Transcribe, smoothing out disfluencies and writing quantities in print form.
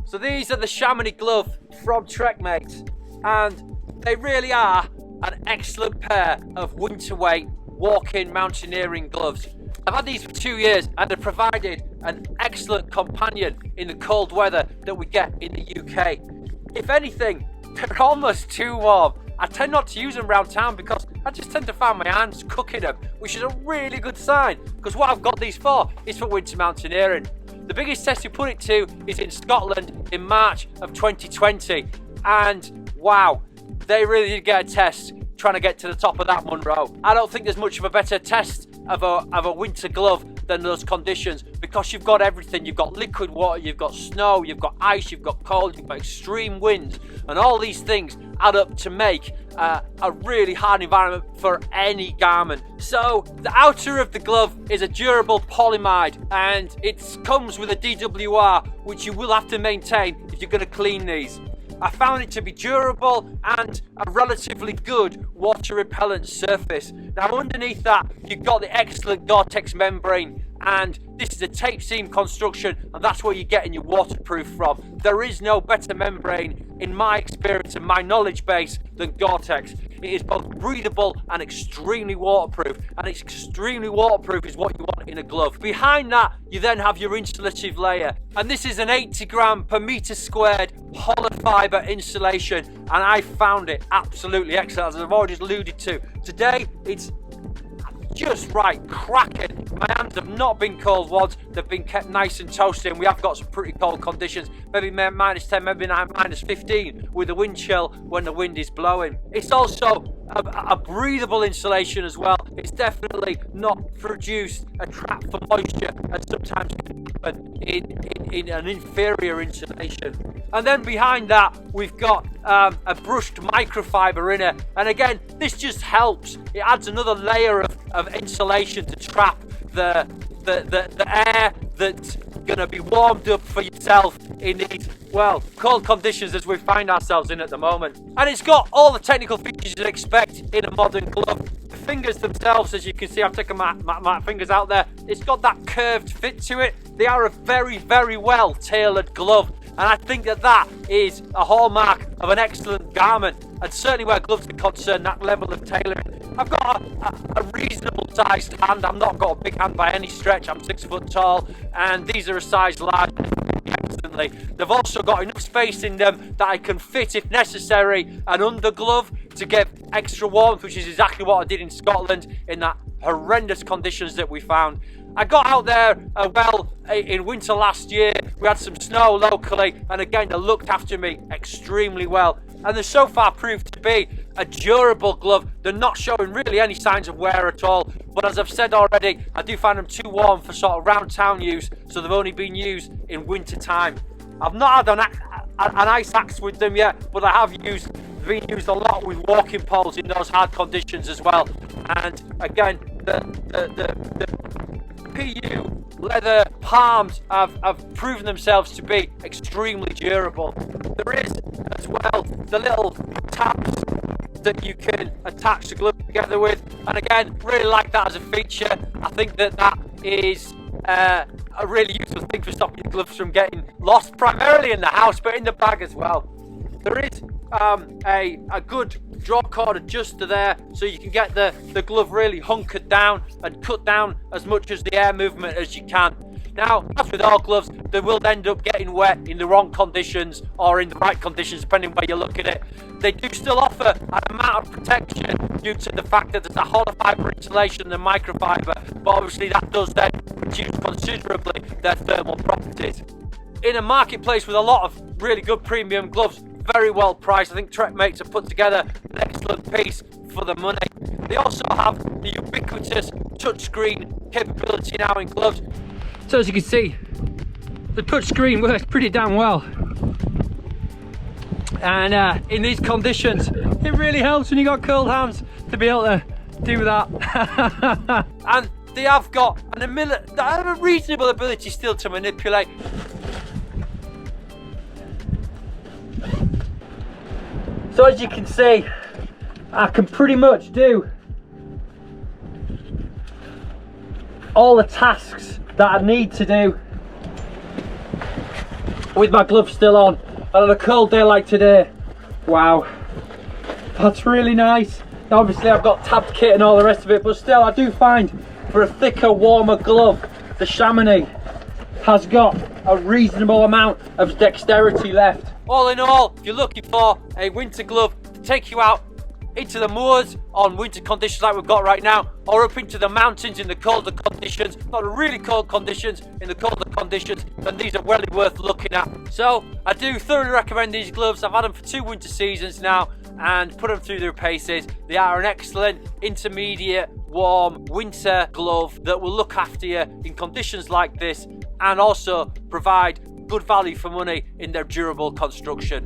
So these are the Chamonix glove from Trekmates, and they really are an excellent pair of winter weight walking mountaineering gloves. I've had these for 2 years and they've provided an excellent companion in the cold weather that we get in the UK. If anything, they're almost too warm. I tend not to use them around town because I just tend to find my hands cooking them, which is a really good sign, because what I've got these for is for winter mountaineering. The biggest test we put it to is in Scotland in March of 2020, and wow, they really did get a test trying to get to the top of that Munro. I don't think there's much of a better test of a winter glove than those conditions, because you've got everything. You've got liquid water, you've got snow, you've got ice, you've got cold, you've got extreme winds, and all these things add up to make a really hard environment for any garment. So the outer of the glove is a durable polyamide, and it comes with a DWR, which you will have to maintain if you're going to clean these. I found it to be durable and a relatively good water repellent surface. Now underneath that, you've got the excellent Gore-Tex membrane, and this is a tape seam construction, and that's where you're getting your waterproof from. There is no better membrane in my experience and my knowledge base than Gore-Tex. It is both breathable and extremely waterproof, and it's extremely waterproof is what you want in a glove. Behind that, you then have your insulative layer, and this is an 80 gram per meter squared hollow fiber insulation, and I found it absolutely excellent, as I've already alluded to. Today, it's just right, cracking. My hands have not been cold once, they've been kept nice and toasty, and we have got some pretty cold conditions, maybe minus 10, maybe minus 15 with the wind chill when the wind is blowing. It's also a breathable insulation as well. It's definitely not produced a trap for moisture, and sometimes can happen in an inferior insulation. And then behind that, we've got a brushed microfiber in it, and again, this just helps. It adds another layer of insulation to trap the air that's going to be warmed up for yourself in these, well, cold conditions as we find ourselves in at the moment. And it's got all the technical features you'd expect in a modern glove. The fingers themselves, as you can see, I've taken my fingers out there, it's got that curved fit to it. They are a very, very well tailored glove, and I think that is a hallmark of an excellent garment, and certainly where gloves are concerned, that level of tailoring. I've got a reasonable sized hand. I've not got a big hand by any stretch. I'm 6 foot tall, and these are a size large. Excellently. They've also got enough space in them that I can fit, if necessary, an underglove to get extra warmth, which is exactly what I did in Scotland in that horrendous conditions that we found. I got out there in winter last year. We had some snow locally, and again, they looked after me extremely well. And they're so far proved to be a durable glove. They're not showing really any signs of wear at all. But as I've said already, I do find them too warm for sort of round town use, so they've only been used in winter time. I've not had an ice axe with them yet, but I have been used a lot with walking poles in those hard conditions as well. And again, the PU leather palms have proven themselves to be extremely durable. There is as well the little tabs that you can attach the glove together with, and again, really like that as a feature. I think that is a really useful thing for stopping your gloves from getting lost, primarily in the house, but in the bag as well. There is a good draw cord adjuster there, so you can get the glove really hunkered down and cut down as much as the air movement as you can. Now, as with all gloves, they will end up getting wet in the wrong conditions or in the right conditions, depending where you look at it. They do still offer an amount of protection due to the fact that there's a hollow fibre insulation and microfiber, but obviously that does then reduce considerably their thermal properties. In a marketplace with a lot of really good premium gloves, very well priced, I think Trekmates have put together an excellent piece for the money. They also have the ubiquitous touchscreen capability now in gloves. So as you can see, the touchscreen works pretty damn well. And in these conditions, it really helps when you got cold hands to be able to do that. And they have got a reasonable ability still to manipulate. So as you can see, I can pretty much do all the tasks that I need to do with my gloves still on, and on a cold day like today. Wow, that's really nice. Now obviously I've got tabbed kit and all the rest of it, but still I do find for a thicker, warmer glove, the Chamonix has got a reasonable amount of dexterity left. All in all, if you're looking for a winter glove to take you out into the moors on winter conditions like we've got right now, or up into the mountains in the colder conditions, not the really cold conditions, in the colder conditions, then these are well worth looking at. So I do thoroughly recommend these gloves. I've had them for 2 winter seasons now and put them through their paces. They are an excellent intermediate warm winter glove that will look after you in conditions like this and also provide good value for money in their durable construction.